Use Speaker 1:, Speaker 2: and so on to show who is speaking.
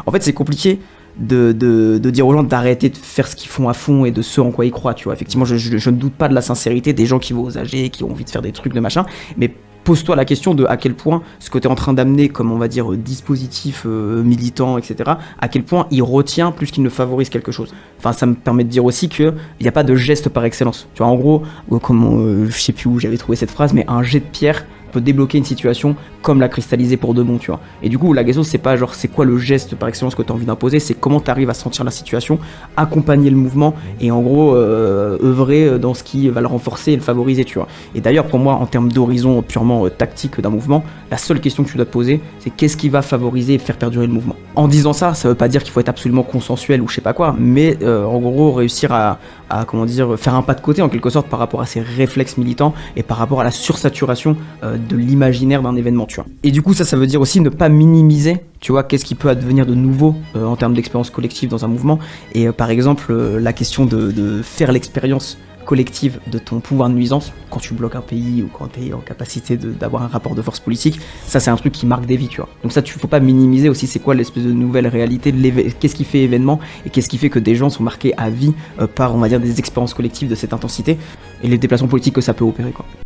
Speaker 1: En fait, c'est compliqué de dire aux gens d'arrêter de faire ce qu'ils font à fond et de ce en quoi ils croient, tu vois. Effectivement, je ne doute pas de la sincérité des gens qui vont aux AG, qui ont envie de faire des trucs de machin, mais pose-toi la question de à quel point ce que tu es en train d'amener comme, on va dire, dispositif militant, etc., à quel point il retient plus qu'il ne favorise quelque chose. Enfin, ça me permet de dire aussi qu'il n'y a pas de geste par excellence. Tu vois, en gros, je sais plus où j'avais trouvé cette phrase, mais un jet de pierre peut débloquer une situation comme la cristalliser pour de bon, tu vois. Et du coup, la question, c'est pas genre c'est quoi le geste par excellence que tu as envie d'imposer, c'est comment tu arrives à sentir la situation, accompagner le mouvement et en gros œuvrer dans ce qui va le renforcer et le favoriser, tu vois. Et d'ailleurs, pour moi, en termes d'horizon purement tactique d'un mouvement, la seule question que tu dois te poser, c'est qu'est-ce qui va favoriser et faire perdurer le mouvement. En disant ça, ça veut pas dire qu'il faut être absolument consensuel ou je sais pas quoi, mais en gros, réussir à comment dire, faire un pas de côté en quelque sorte par rapport à ces réflexes militants et par rapport à la sursaturation de l'imaginaire d'un événement, tu vois. Et du coup, ça veut dire aussi ne pas minimiser, tu vois, qu'est-ce qui peut advenir de nouveau en termes d'expérience collective dans un mouvement. Et par exemple, la question de faire l'expérience collective de ton pouvoir de nuisance quand tu bloques un pays ou quand tu es en capacité d'avoir un rapport de force politique, ça c'est un truc qui marque des vies, tu vois. Donc ça, faut pas minimiser aussi c'est quoi l'espèce de nouvelle réalité, qu'est-ce qui fait événement et qu'est-ce qui fait que des gens sont marqués à vie par, on va dire, des expériences collectives de cette intensité et les déplacements politiques que ça peut opérer, quoi.